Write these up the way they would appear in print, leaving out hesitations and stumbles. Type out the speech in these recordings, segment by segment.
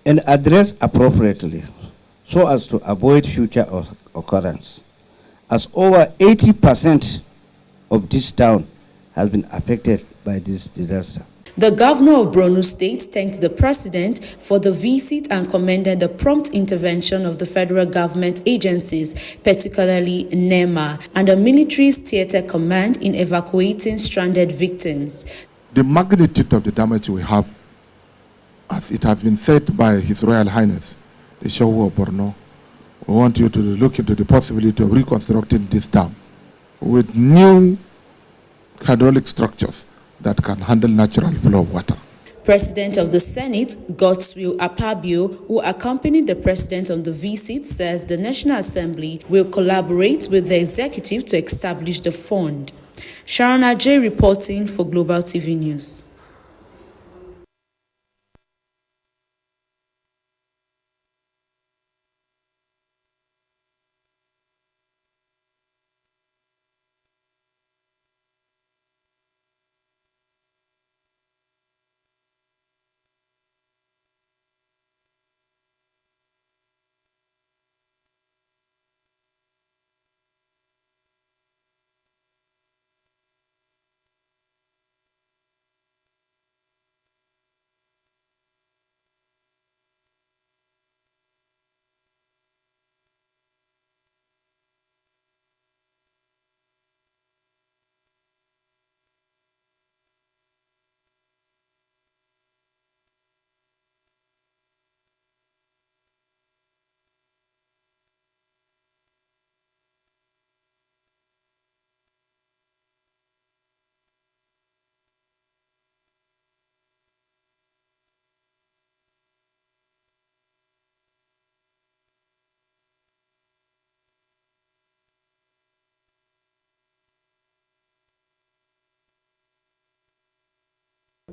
and addressed appropriately so as to avoid future occurrence, as over 80% of this town has been affected by this disaster. The governor of Borno State thanked the president for the visit and commended the prompt intervention of the federal government agencies, particularly NEMA, and the military's theater command in evacuating stranded victims. The magnitude of the damage we have, as it has been said by His Royal Highness, the Shehu of Borno, we want you to look into the possibility of reconstructing this dam with new hydraulic structures that can handle natural flow of water. President of the Senate, Godswill Akpabio, who accompanied the president on the visit, says the National Assembly will collaborate with the executive to establish the fund. Sharon Ajay reporting for Global TV News.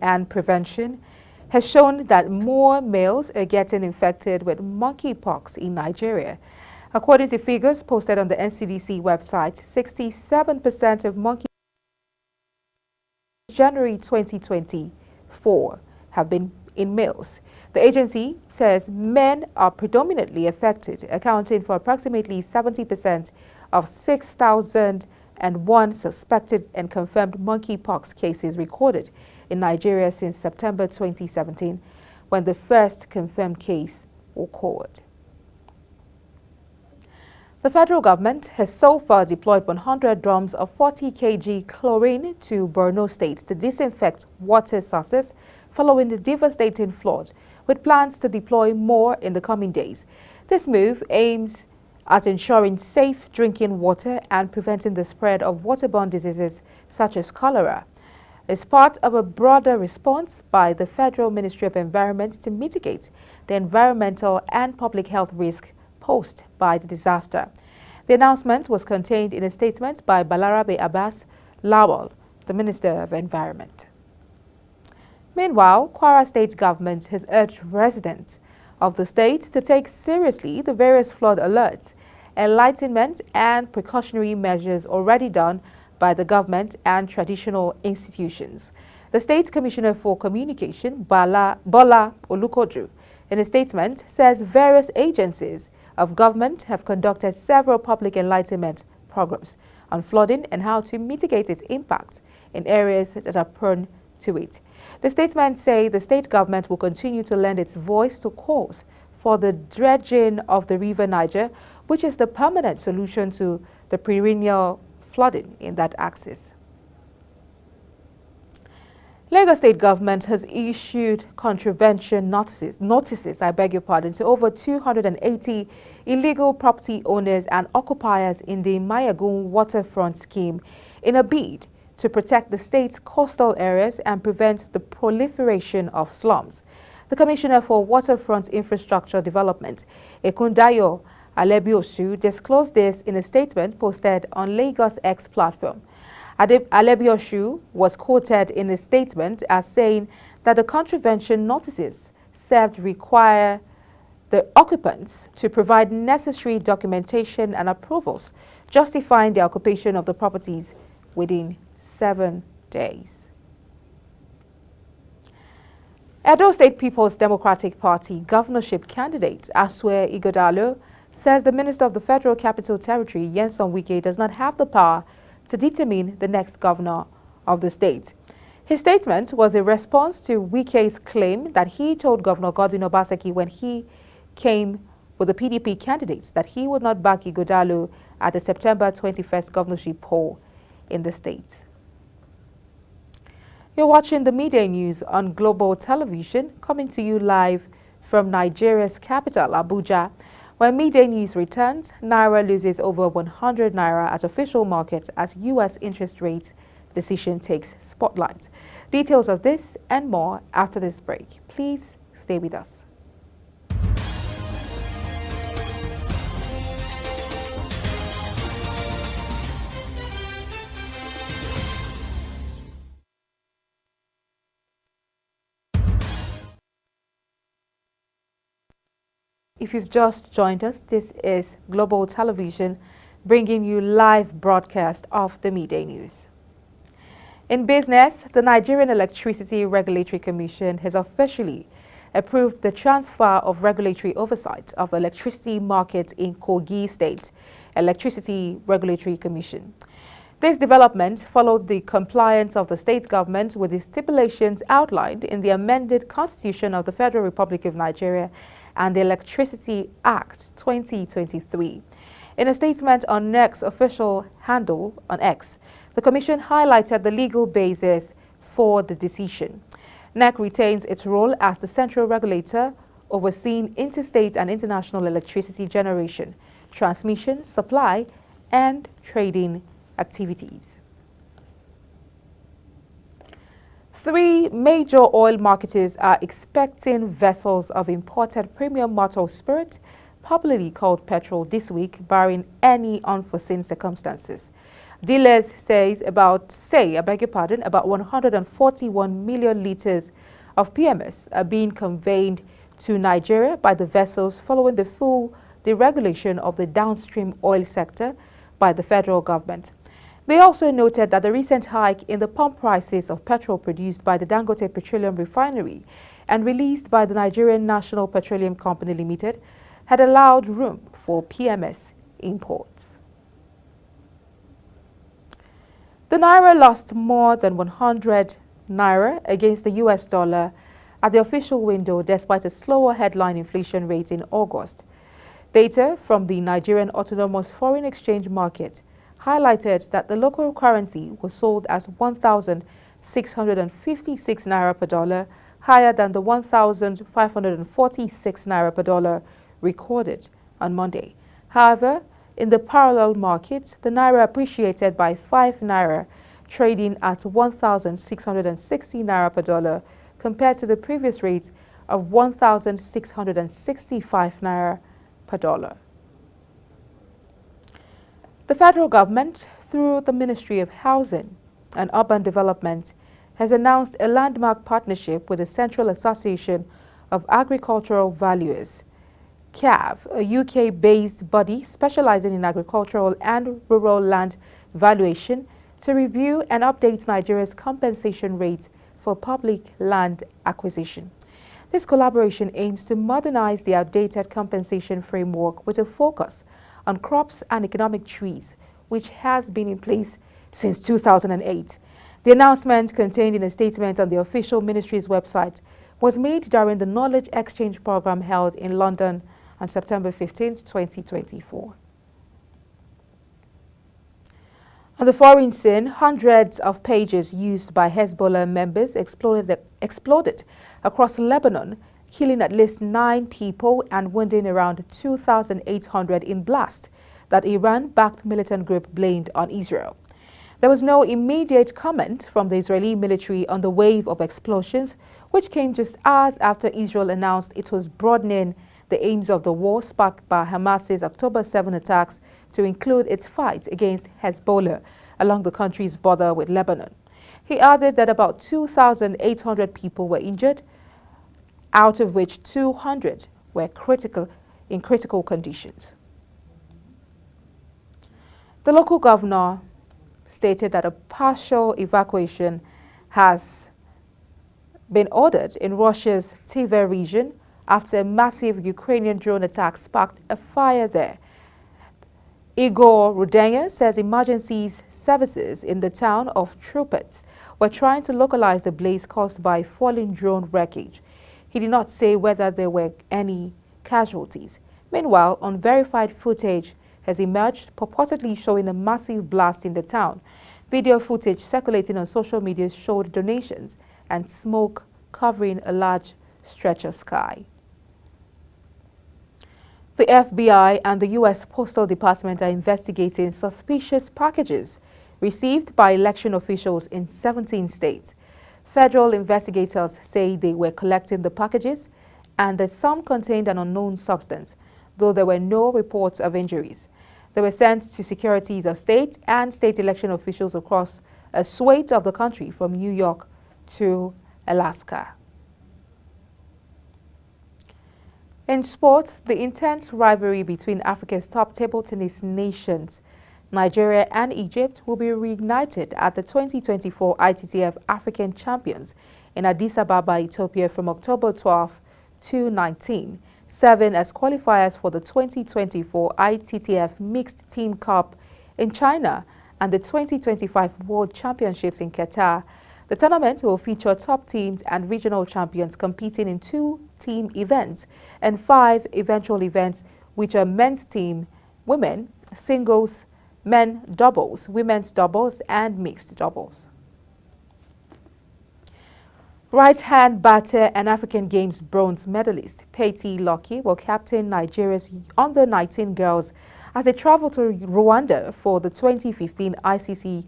And prevention has shown that more males are getting infected with monkeypox in Nigeria. According to figures posted on the NCDC website, 67% of monkeypox in January 2024 have been in males. The agency says men are predominantly affected, accounting for approximately 70% of 6,001 suspected and confirmed monkeypox cases recorded in Nigeria since September 2017, when the first confirmed case occurred. The federal government has so far deployed 100 drums of 40 kg chlorine to Borno State to disinfect water sources following the devastating flood, with plans to deploy more in the coming days. This move aims at ensuring safe drinking water and preventing the spread of waterborne diseases such as cholera. As part of a broader response by the Federal Ministry of Environment to mitigate the environmental and public health risk posed by the disaster. The announcement was contained in a statement by Balarabe Abbas Lawal, the Minister of Environment. Meanwhile, Kwara State government has urged residents of the state to take seriously the various flood alerts, enlightenment and precautionary measures already done by the government and traditional institutions. The State Commissioner for Communication, Bola Olukoju, in a statement says various agencies of government have conducted several public enlightenment programs on flooding and how to mitigate its impact in areas that are prone to it. The statement says the state government will continue to lend its voice to calls for the dredging of the River Niger, which is the permanent solution to the perennial flooding in that axis. Lagos State government has issued contravention notices, to over 280 illegal property owners and occupiers in the Mayagun waterfront scheme in a bid to protect the state's coastal areas and prevent the proliferation of slums. The Commissioner for Waterfront Infrastructure Development, Ekundayo Alebiosu, disclosed this in a statement posted on Lagos X platform. Alebiosu was quoted in a statement as saying that the contravention notices served require the occupants to provide necessary documentation and approvals, justifying the occupation of the properties within 7 days. Edo State People's Democratic Party governorship candidate Asue Ighodalo says the Minister of the Federal Capital Territory, Nyesom Wike, does not have the power to determine the next governor of the state. His statement was a response to Wike's claim that he told Governor Godwin Obaseki when he came with the PDP candidates that he would not back Ighodalo at the September 21st governorship poll in the state. You're watching the Midday News on Global Television, coming to you live from Nigeria's capital, Abuja. When Midday News returns, Naira loses over 100 Naira at official market as U.S. interest rate decision takes spotlight. Details of this and more after this break. Please stay with us. If you've just joined us, this is Global Television bringing you live broadcast of the Midday News. In business, the Nigerian Electricity Regulatory Commission has officially approved the transfer of regulatory oversight of the electricity market in Kogi State Electricity Regulatory Commission. This development followed the compliance of the state government with the stipulations outlined in the amended Constitution of the Federal Republic of Nigeria and the Electricity Act 2023. In a statement on NEC's official handle on X, the Commission highlighted the legal basis for the decision. NEC retains its role as the central regulator overseeing interstate and international electricity generation, transmission, supply, and trading activities. 3 major oil marketers are expecting vessels of imported premium maltose spirit, popularly called petrol, this week, barring any unforeseen circumstances. Dealers say about 141 million liters of PMS are being conveyed to Nigeria by the vessels following the full deregulation of the downstream oil sector by the federal government. They also noted that the recent hike in the pump prices of petrol produced by the Dangote Petroleum Refinery and released by the Nigerian National Petroleum Company Limited had allowed room for PMS imports. The Naira lost more than 100 Naira against the US dollar at the official window despite a slower headline inflation rate in August. Data from the Nigerian Autonomous Foreign Exchange Market highlighted that the local currency was sold as 1,656 Naira per dollar, higher than the 1,546 Naira per dollar recorded on Monday. However, in the parallel market, the Naira appreciated by 5 Naira, trading at 1,660 Naira per dollar compared to the previous rate of 1,665 Naira per dollar. The federal government, through the Ministry of Housing and Urban Development, has announced a landmark partnership with the Central Association of Agricultural Valuers, CAV, a UK-based body specializing in agricultural and rural land valuation, to review and update Nigeria's compensation rates for public land acquisition. This collaboration aims to modernize the outdated compensation framework with a focus on crops and economic trees, which has been in place since 2008. The announcement, contained in a statement on the official ministry's website, was made during the Knowledge Exchange program held in London on September 15, 2024. On the foreign scene, hundreds of pages used by Hezbollah members exploded across Lebanon, killing at least 9 people and wounding around 2,800 in blast that Iran-backed militant group blamed on Israel. There was no immediate comment from the Israeli military on the wave of explosions, which came just hours after Israel announced it was broadening the aims of the war sparked by Hamas's October 7 attacks to include its fight against Hezbollah along the country's border with Lebanon. He added that about 2,800 people were injured, out of which 200 were in critical conditions. The local governor stated that a partial evacuation has been ordered in Russia's Tver region after a massive Ukrainian drone attack sparked a fire there. Igor Rudenya says emergency services in the town of Trupets were trying to localize the blaze caused by falling drone wreckage. He did not say whether there were any casualties. Meanwhile, unverified footage has emerged purportedly showing a massive blast in the town. Video footage circulating on social media showed donations and smoke covering a large stretch of sky. The FBI and the U.S. Postal Department are investigating suspicious packages received by election officials in 17 states. Federal investigators say they were collecting the packages and that some contained an unknown substance, though there were no reports of injuries. They were sent to secretaries of state and state election officials across a swathe of the country from New York to Alaska. In sports, the intense rivalry between Africa's top table tennis nations, Nigeria and Egypt, will be reignited at the 2024 ITTF African Champions in Addis Ababa, Ethiopia from October 12 to 19, serving as qualifiers for the 2024 ITTF Mixed Team Cup in China and the 2025 World Championships in Qatar. The tournament will feature top teams and regional champions competing in 2 team events and 5 eventual events, which are men's team, women, singles, men doubles, women's doubles, and mixed doubles. Right-hand batter and African Games bronze medalist Peyti Lucky will captain Nigeria's under-19 girls as they travel to Rwanda for the 2015 ICC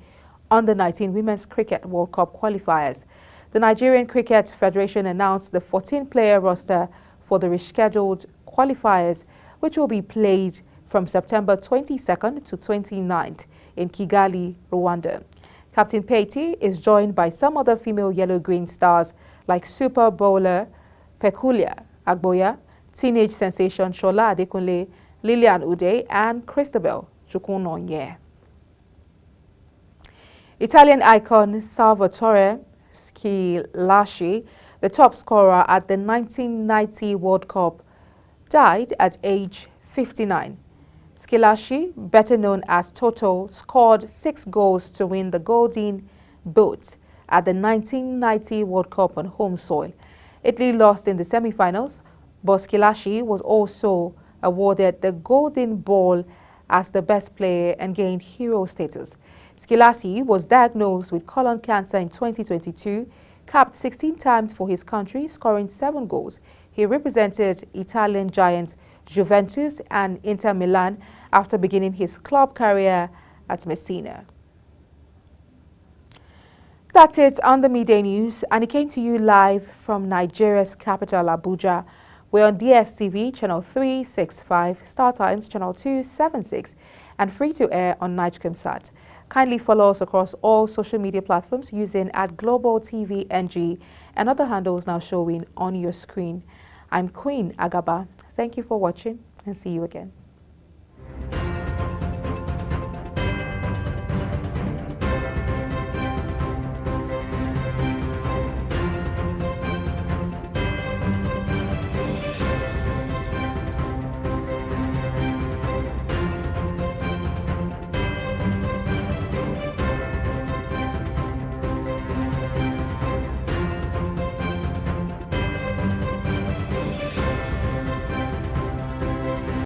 Under-19 Women's Cricket World Cup qualifiers. The Nigerian Cricket Federation announced the 14-player roster for the rescheduled qualifiers, which will be played from September 22nd to 29th in Kigali, Rwanda. Captain Peyti is joined by some other female yellow-green stars like Super Bowler Peculia Agboya, teenage sensation Shola Adekunle, Lilian Ude, and Christabel Chukwunonye. Italian icon Salvatore Schillaci, the top scorer at the 1990 World Cup, died at age 59. Schillaci, better known as Toto, scored 6 goals to win the Golden Boot at the 1990 World Cup on home soil. Italy lost in the semi-finals, but Schillaci was also awarded the Golden Ball as the best player and gained hero status. Schillaci was diagnosed with colon cancer in 2022, capped 16 times for his country, scoring 7 goals. He represented Italian giants Juventus and Inter Milan after beginning his club career at Messina. That's it on the Midday News, and it came to you live from Nigeria's capital, Abuja. We're on DSTV channel 365, StarTimes channel 276, and free to air on Nigecomsat. Kindly follow us across all social media platforms using @GlobalTVNG and other handles now showing on your screen. I'm Queen Agaba. Thank you for watching and see you again.